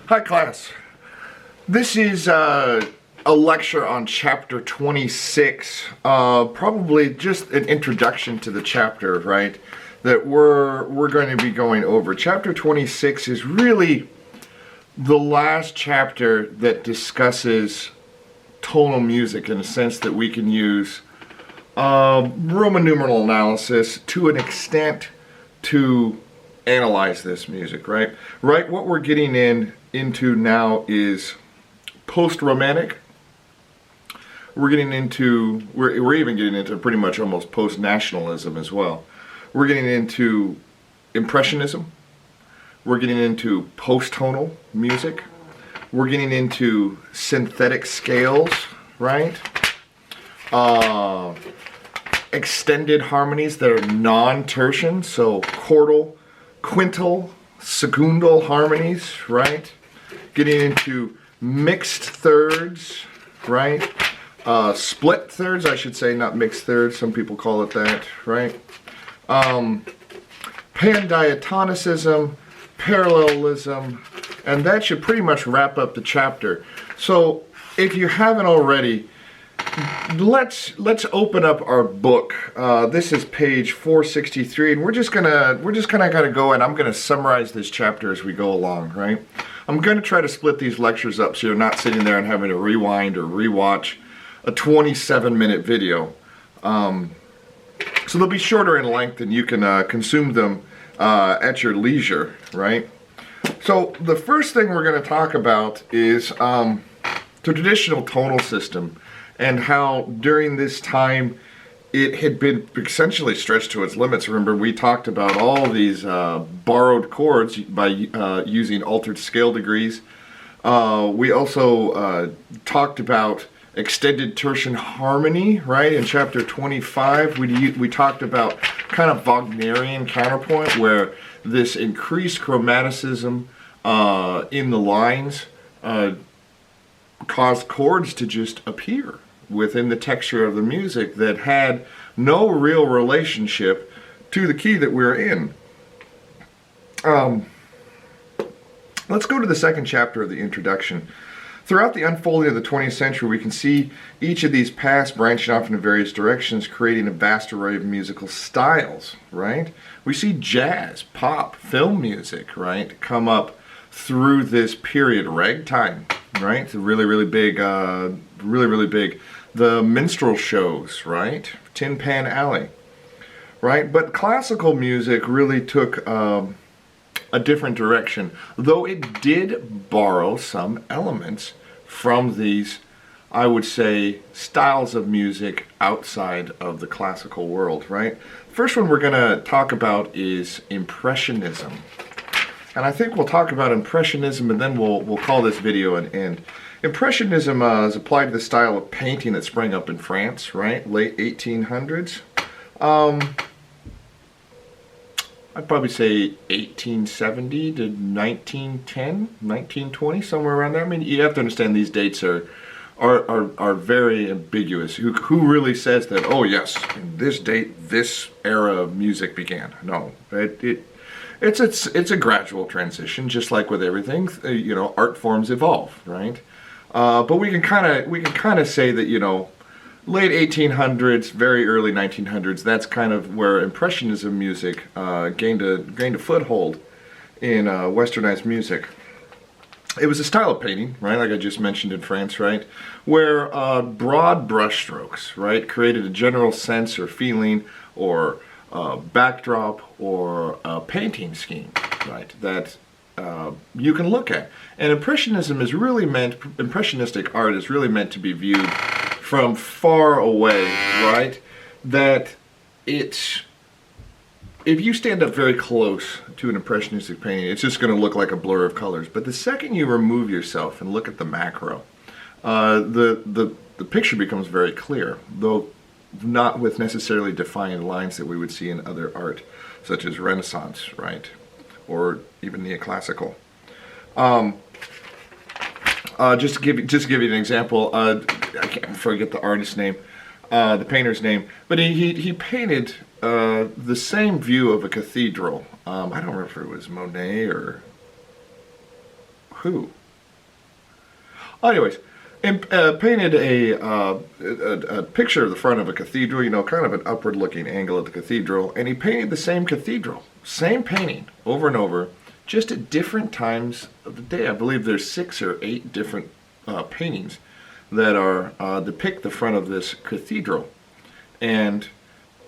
Hi class. This is a lecture on chapter 26, probably just an introduction to the chapter, right, that we're going to be going over. Chapter 26 is really the last chapter that discusses tonal music in a sense that we can use Roman numeral analysis to an extent to analyze this music, right? Right, what we're getting into now is post-romantic. We're even getting into pretty much almost post-nationalism as well. We're getting into impressionism. We're getting into post-tonal music. We're getting into synthetic scales, right? Extended harmonies that are non-tertian, so chordal, quintal, secundal harmonies, right? Getting into mixed thirds, right? Split thirds, I should say, not mixed thirds. Some people call it that, right? Pandiatonicism, parallelism, and that should pretty much wrap up the chapter. So if you haven't already, let's open up our book. This is page 463, and we're just gonna go, and I'm gonna summarize this chapter as we go along, right? I'm gonna try to split these lectures up so you're not sitting there and having to rewind or rewatch a 27-minute video. So they'll be shorter in length, and you can consume them at your leisure, right? So the first thing we're gonna talk about is the traditional tonal system, and how during this time it had been essentially stretched to its limits. Remember, we talked about all these borrowed chords by using altered scale degrees. We also talked about extended tertian harmony, right? In chapter 25, we talked about kind of Wagnerian counterpoint, where this increased chromaticism in the lines caused chords to just appear within the texture of the music that had no real relationship to the key that we're in. Let's go to the second chapter of the introduction. Throughout the unfolding of the 20th century, we can see each of these paths branching off in various directions, creating a vast array of musical styles, right? We see jazz, pop, film music, right, come up through this period. Ragtime, right? It's really big, really big. The minstrel shows, right? Tin Pan Alley, right? But classical music really took a different direction, though it did borrow some elements from these, I would say, styles of music outside of the classical world, right? First one we're going to talk about is Impressionism. And I think we'll talk about Impressionism, and then we'll call this video an end. Impressionism is applied to the style of painting that sprang up in France, right? Late 1800s. I'd probably say 1870 to 1910, 1920, somewhere around there. I mean, you have to understand these dates are very ambiguous. Who really says that, oh yes, in this date, this era of music began? No, it's a gradual transition, just like with everything. You know, art forms evolve, right? But we can kind of say that, you know, late 1800s, very early 1900s. That's kind of where Impressionism music gained a foothold in Westernized music. It was a style of painting, right, like I just mentioned in France, right, where broad brushstrokes, right, created a general sense or feeling or backdrop or a painting scheme, right, that you can look at. And impressionistic art is really meant to be viewed from far away, right? That it's, if you stand up very close to an impressionistic painting, it's just going to look like a blur of colors. But the second you remove yourself and look at the macro, the picture becomes very clear, though not with necessarily defined lines that we would see in other art, such as Renaissance, right? Or even neoclassical. Just to give you an example, I can't forget the artist's name, the painter's name, but he painted the same view of a cathedral. I don't remember if it was Monet or Who? Anyways, painted a picture of the front of a cathedral, you know, kind of an upward-looking angle of the cathedral, and he painted the same cathedral, same painting, over and over, just at different times of the day. I believe there's 6 or 8 different paintings that are depict the front of this cathedral, and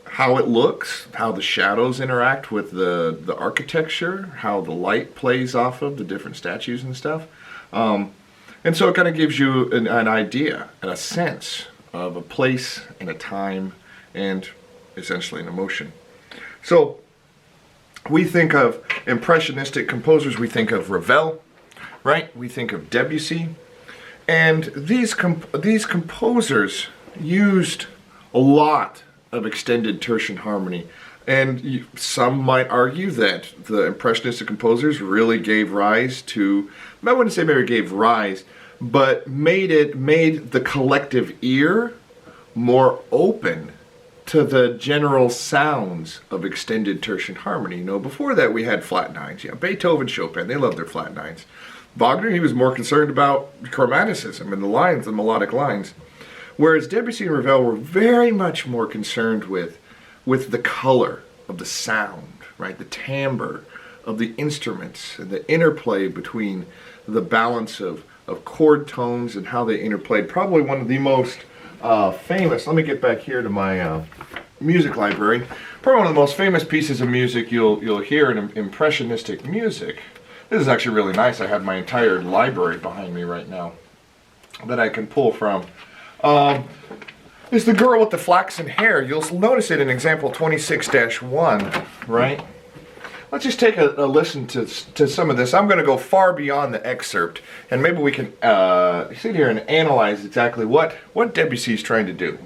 how it looks, how the shadows interact with the architecture, how the light plays off of the different statues and stuff. And so it kind of gives you an idea and a sense of a place and a time and essentially an emotion. So we think of impressionistic composers, we think of Ravel, right? We think of Debussy. And these composers used a lot of extended tertian harmony. And some might argue that the impressionistic composers really gave rise to, I wouldn't say maybe gave rise, but made the collective ear more open to the general sounds of extended tertian harmony. You know, before that we had flat nines. Yeah, Beethoven, Chopin, they loved their flat nines. Wagner, he was more concerned about chromaticism and the lines, the melodic lines. Whereas Debussy and Ravel were very much more concerned with the color of the sound, right? The timbre of the instruments and the interplay between the balance of chord tones and how they interplayed. Probably one of the most famous, let me get back here to my music library, probably one of the most famous pieces of music you'll hear in impressionistic music. This is actually really nice. I have my entire library behind me right now that I can pull from. Is the girl with the flaxen hair. You'll notice it in example 26-1, right? Let's just take a listen to some of this. I'm going to go far beyond the excerpt, and maybe we can sit here and analyze exactly what Debussy is trying to do.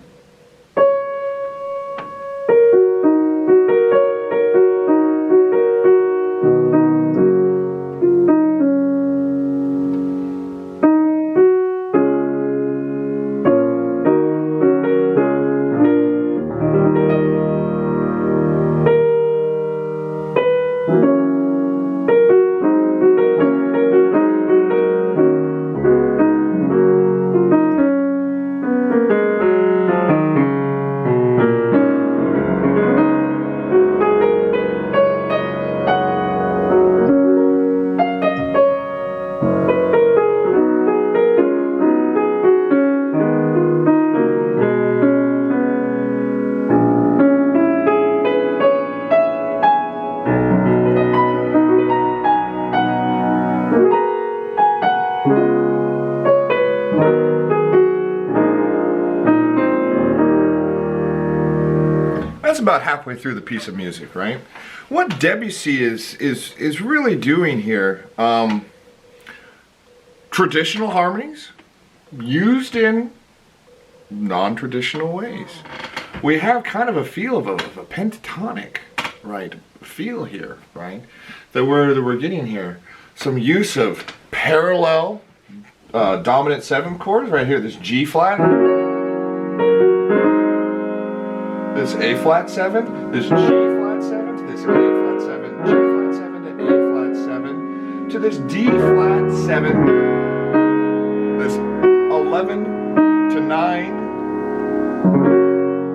About halfway through the piece of music, right? What Debussy is really doing here, traditional harmonies used in non-traditional ways. We have kind of a feel of a pentatonic, right, feel here, right, that we're getting here. Some use of parallel dominant 7 chords right here. This G flat. This A flat 7, this G flat 7, to this A flat 7, G flat 7, to A flat 7, to this D flat 7, this 11 to 9.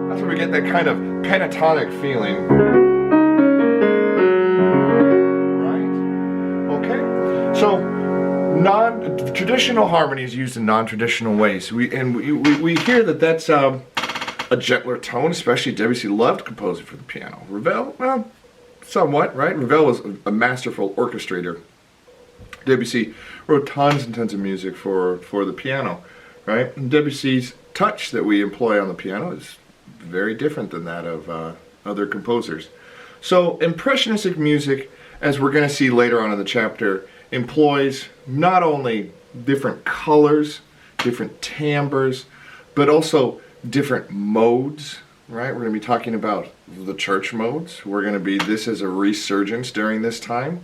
That's where we get that kind of pentatonic feeling. Right? Okay? So, traditional harmonies used in non-traditional ways. We hear that that's a gentler tone, especially Debussy loved composing for the piano. Ravel, well, somewhat, right? Ravel was a masterful orchestrator. Debussy wrote tons and tons of music for the piano, right? And Debussy's touch that we employ on the piano is very different than that of other composers. So impressionistic music, as we're going to see later on in the chapter, employs not only different colors, different timbres, but also different modes, right? We're going to be talking about the church modes. We're going to be, this is a resurgence during this time.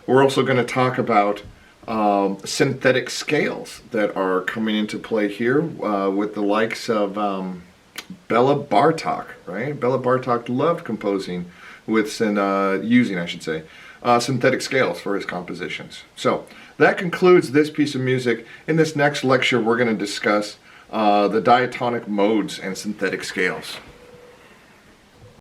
We're also going to talk about synthetic scales that are coming into play here with the likes of Bela Bartok, right? Bela Bartok loved composing with, using, I should say, synthetic scales for his compositions. So that concludes this piece of music. In this next lecture, we're going to discuss the diatonic modes and synthetic scales.